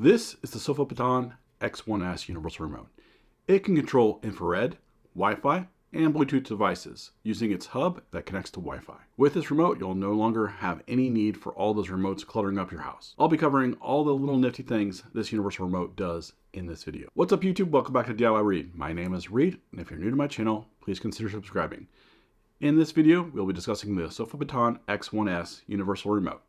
This is the Sofabaton X1S Universal Remote. It can control infrared, Wi-Fi, and Bluetooth devices using its hub that connects to Wi-Fi. With this remote, you'll no longer have any need for all those remotes cluttering up your house. I'll be covering all the little nifty things this universal remote does in this video. What's up YouTube? Welcome back to DIY Reed. My name is Reed, and if you're new to my channel, please consider subscribing. In this video, we'll be discussing the Sofabaton X1S Universal Remote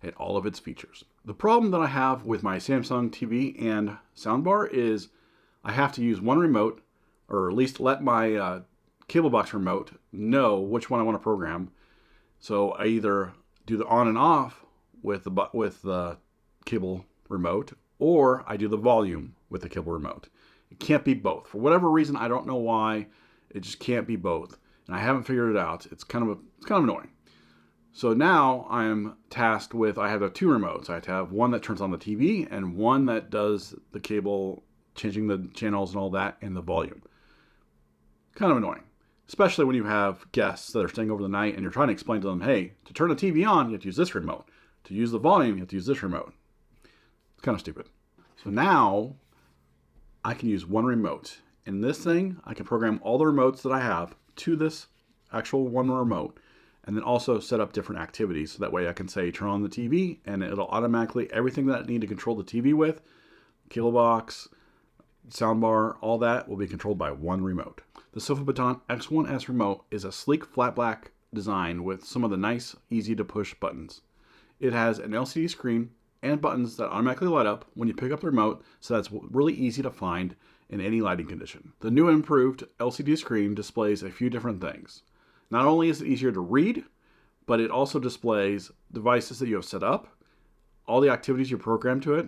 and all of its features. The problem that I have with my Samsung TV and soundbar is I have to use one remote, or at least let my cable box remote know which one I want to program. So I either do the on and off with the cable remote, or I do the volume with the cable remote. It can't be both. For whatever reason, I don't know why, it just can't be both. And I haven't figured it out. It's kind of annoying. So now I'm tasked with, I have two remotes. I have to have one that turns on the TV and one that does the cable, changing the channels and all that, and the volume. Kind of annoying, especially when you have guests that are staying over the night and you're trying to explain to them, hey, to turn the TV on, you have to use this remote. To use the volume, you have to use this remote. It's kind of stupid. So now I can use one remote. In this thing, I can program all the remotes that I have to this actual one remote, and then also set up different activities. So that way I can say, turn on the TV, and it'll automatically, everything that I need to control the TV with, cable box, soundbar, all that will be controlled by one remote. The Sofabaton X1S remote is a sleek flat black design with some of the nice, easy to push buttons. It has an LCD screen and buttons that automatically light up when you pick up the remote, so that's really easy to find in any lighting condition. The new and improved LCD screen displays a few different things. Not only is it easier to read, but it also displays devices that you have set up, all the activities you program to it,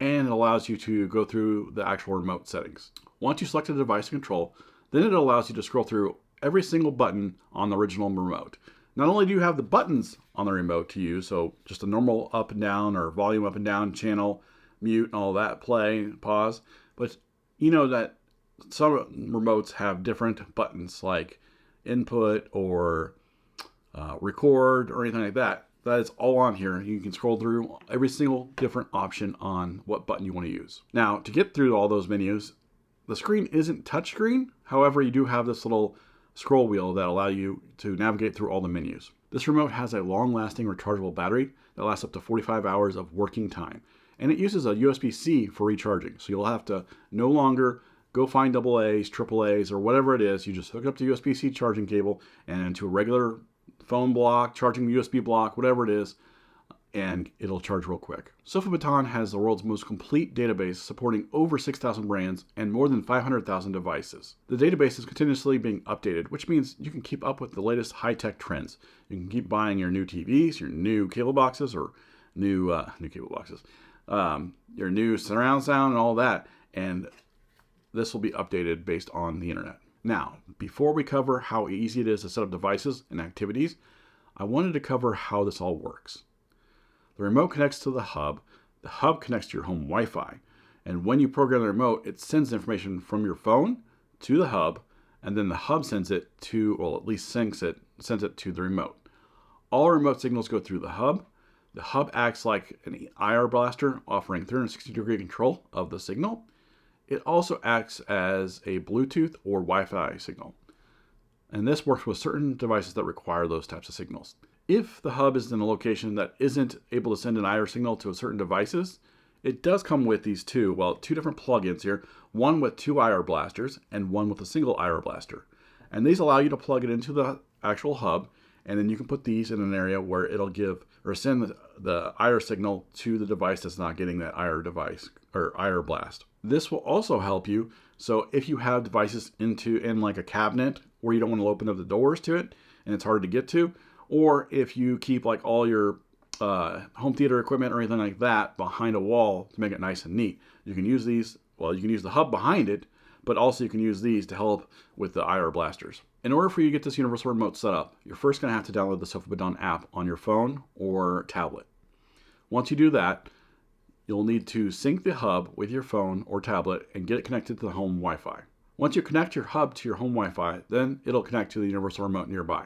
and it allows you to go through the actual remote settings. Once you select a device to control, then it allows you to scroll through every single button on the original remote. Not only do you have the buttons on the remote to use, so just a normal up and down or volume up and down, channel, mute, and all that, play, pause, but you know that some remotes have different buttons like input or record or anything like that. That is all on here. You can scroll through every single different option on what button you want to use. Now, to get through all those menus, the screen isn't touchscreen. However, you do have this little scroll wheel that allows you to navigate through all the menus. This remote has a long-lasting rechargeable battery that lasts up to 45 hours of working time. And it uses a USB-C for recharging. So you'll have to no longer go find AA's, AAA's, or whatever it is. You just hook it up to USB-C charging cable and to a regular phone block, charging USB block, whatever it is, and it'll charge real quick. Sofabaton has the world's most complete database supporting over 6,000 brands and more than 500,000 devices. The database is continuously being updated, which means you can keep up with the latest high-tech trends. You can keep buying your new TVs, your new cable boxes, or new cable boxes, your new surround sound and all that, and this will be updated based on the internet. Now, before we cover how easy it is to set up devices and activities, I wanted to cover how this all works. The remote connects to the hub connects to your home Wi-Fi, and when you program the remote, it sends information from your phone to the hub, and then the hub sends it to, or at least sends it to the remote. All remote signals go through the hub. The hub acts like an IR blaster, offering 360-degree control of the signal. It also acts as a Bluetooth or Wi-Fi signal. And this works with certain devices that require those types of signals. If the hub is in a location that isn't able to send an IR signal to certain devices, it does come with these two different plugins here, one with two IR blasters and one with a single IR blaster. And these allow you to plug it into the actual hub, and then you can put these in an area where it'll give or send the IR signal to the device that's not getting that IR device or IR blast. This will also help you. So if you have devices in like a cabinet where you don't want to open up the doors to it and it's hard to get to, or if you keep like all your home theater equipment or anything like that behind a wall to make it nice and neat, you can use these. Well, you can use the hub behind it, but also you can use these to help with the IR blasters. In order for you to get this universal remote set up, you're first going to have to download the Sofabaton app on your phone or tablet. Once you do that, you'll need to sync the hub with your phone or tablet and get it connected to the home Wi-Fi. Once you connect your hub to your home Wi-Fi, then it'll connect to the universal remote nearby.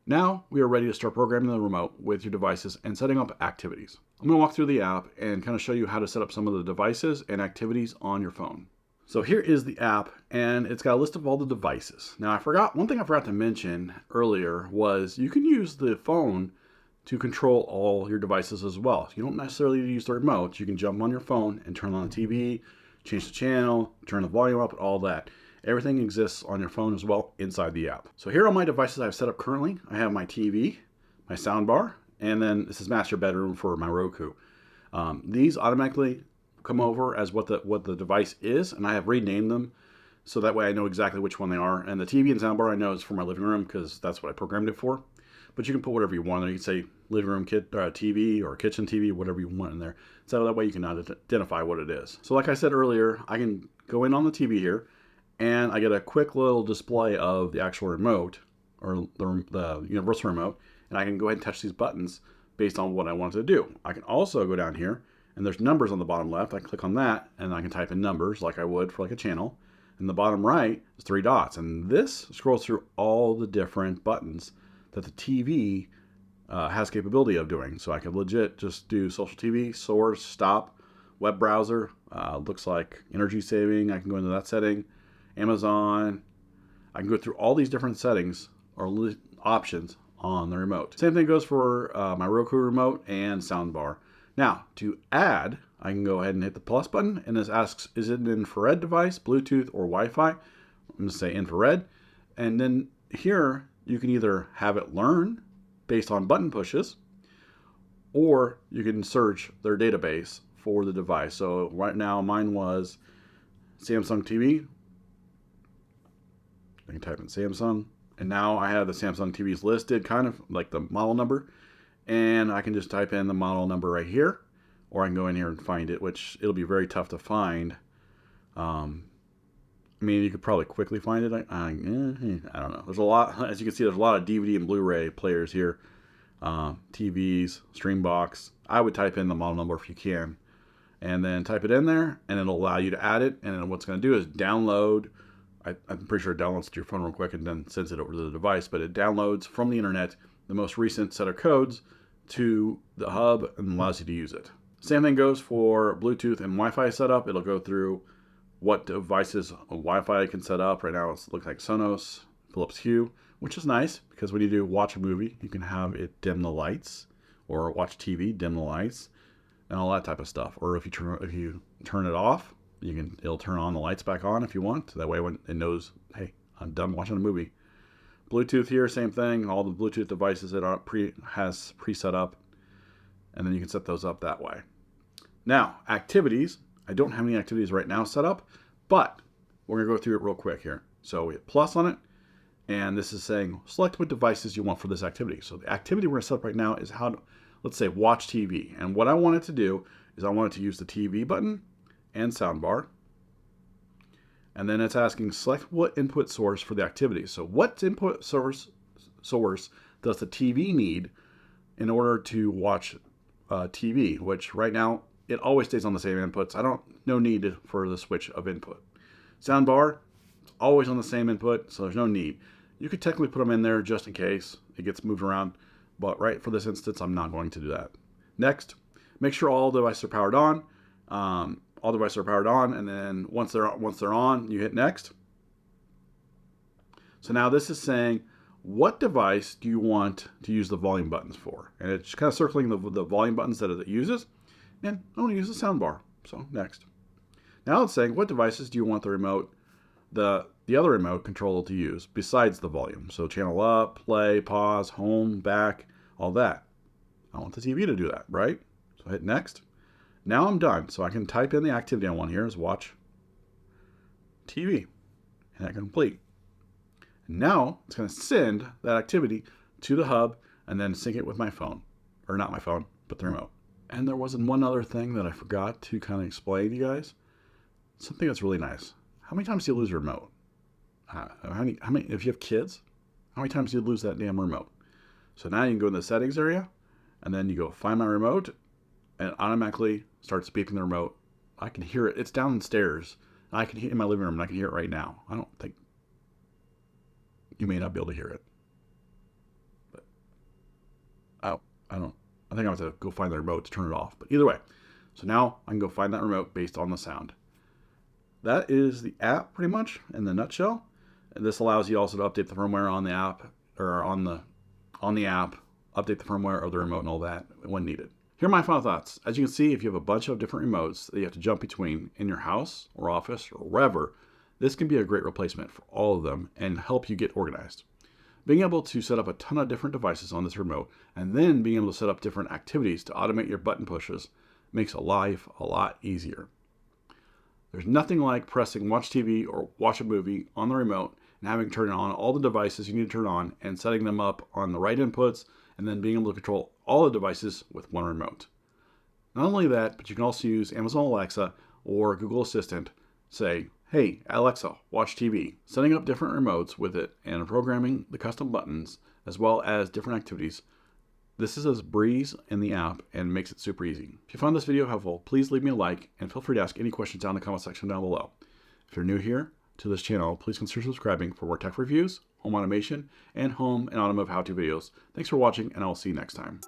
Now we are ready to start programming the remote with your devices and setting up activities. I'm going to walk through the app and kind of show you how to set up some of the devices and activities on your phone. So here is the app, and it's got a list of all the devices. Now one thing I forgot to mention earlier was you can use the phone to control all your devices as well. So you don't necessarily use the remote. You can jump on your phone and turn on the TV, change the channel, turn the volume up, all that. Everything exists on your phone as well inside the app. So here are my devices I've set up currently. I have my TV, my soundbar, and then this is master bedroom for my Roku. These automatically come over as what the device is, and I have renamed them so that way I know exactly which one they are. And the TV and soundbar I know is for my living room because that's what I programmed it for. But you can put whatever you want there. You can say living room TV or kitchen TV, whatever you want in there. So that way you can identify what it is. So like I said earlier, I can go in on the TV here, and I get a quick little display of the actual remote, or the universal remote, and I can go ahead and touch these buttons based on what I want to do. I can also go down here, and there's numbers on the bottom left. I can click on that, and I can type in numbers like I would for like a channel. And the bottom right is 3 dots, and this scrolls through all the different buttons that the TV has capability of doing. So I can legit just do social TV, source, stop, web browser, looks like energy saving. I can go into that setting, Amazon. I can go through all these different settings or options on the remote. Same thing goes for my Roku remote and soundbar. Now, to add, I can go ahead and hit the plus button, and this asks, is it an infrared device, Bluetooth, or Wi-Fi? I'm going to say infrared. And then here, you can either have it learn based on button pushes, or you can search their database for the device. So right now, mine was Samsung TV. I can type in Samsung, and now I have the Samsung TVs listed, kind of like the model number. And I can just type in the model number right here, or I can go in here and find it, which it'll be very tough to find. I mean, you could probably quickly find it. I don't know. There's a lot, as you can see, there's a lot of DVD and Blu-ray players here. TVs, Streambox. I would type in the model number if you can, and then type it in there, and it'll allow you to add it. And then what's going to do is download. I'm pretty sure it downloads to your phone real quick and then sends it over to the device, but it downloads from the internet the most recent set of codes to the hub and allows you to use it. Same thing goes for Bluetooth and Wi-Fi setup. It'll go through what devices Wi-Fi can set up. Right now it looks like Sonos, Philips Hue, which is nice because when you do watch a movie, you can have it dim the lights, or watch TV, dim the lights, and all that type of stuff. Or if you turn it off, it'll turn on the lights back on if you want. That way when it knows, hey, I'm done watching a movie. Bluetooth here, same thing. All the Bluetooth devices it has pre-set up, and then you can set those up that way. Now, activities. I don't have any activities right now set up, but we're going to go through it real quick here. So we hit plus on it, and this is saying select what devices you want for this activity. So the activity we're going to set up right now is how to, let's say, watch TV. And what I want it to do is I want it to use the TV button and soundbar. And then it's asking select what input source for the activity. So what input source does the TV need in order to watch TV, which right now it always stays on the same inputs. No need for the switch of input. Soundbar, it's always on the same input, so there's no need. You could technically put them in there just in case it gets moved around, but right for this instance, I'm not going to do that. Next, make sure all devices are powered on. All devices are powered on, and then once they're on, you hit next. So now this is saying, what device do you want to use the volume buttons for? And it's kind of circling the volume buttons that it uses. And I want to use the soundbar. So next. Now it's saying, what devices do you want the remote, the other remote control to use besides the volume? So channel up, play, pause, home, back, all that. I want the TV to do that, right? So I hit next. Now I'm done. So I can type in the activity I want here is watch TV. And I complete. Now it's going to send that activity to the hub and then sync it with my phone. Or not my phone, but the remote. And there wasn't one other thing that I forgot to kind of explain to you guys. Something that's really nice. How many times do you lose your remote? How many, if you have kids, how many times do you lose that damn remote? So now you can go in the settings area, and then you go find my remote, and it automatically starts beeping the remote. I can hear it. It's downstairs. I can hear it in my living room, and I can hear it right now. I don't think you may not be able to hear it. I think I have to go find the remote to turn it off. But either way, so now I can go find that remote based on the sound. That is the app pretty much in the nutshell. And this allows you also to update the firmware on the app, or on the app, update the firmware of the remote and all that when needed. Here are my final thoughts. As you can see, if you have a bunch of different remotes that you have to jump between in your house or office or wherever, this can be a great replacement for all of them and help you get organized. Being able to set up a ton of different devices on this remote and then being able to set up different activities to automate your button pushes makes life a lot easier. There's nothing like pressing watch TV or watch a movie on the remote and having to turn on all the devices you need to turn on and setting them up on the right inputs and then being able to control all the devices with one remote. Not only that, but you can also use Amazon Alexa or Google Assistant. Say, hey, Alexa, watch TV, setting up different remotes with it and programming the custom buttons as well as different activities. This is a breeze in the app and makes it super easy. If you found this video helpful, please leave me a like and feel free to ask any questions down in the comment section down below. If you're new here to this channel, please consider subscribing for more tech reviews, home automation, and home and automotive how-to videos. Thanks for watching, and I will see you next time.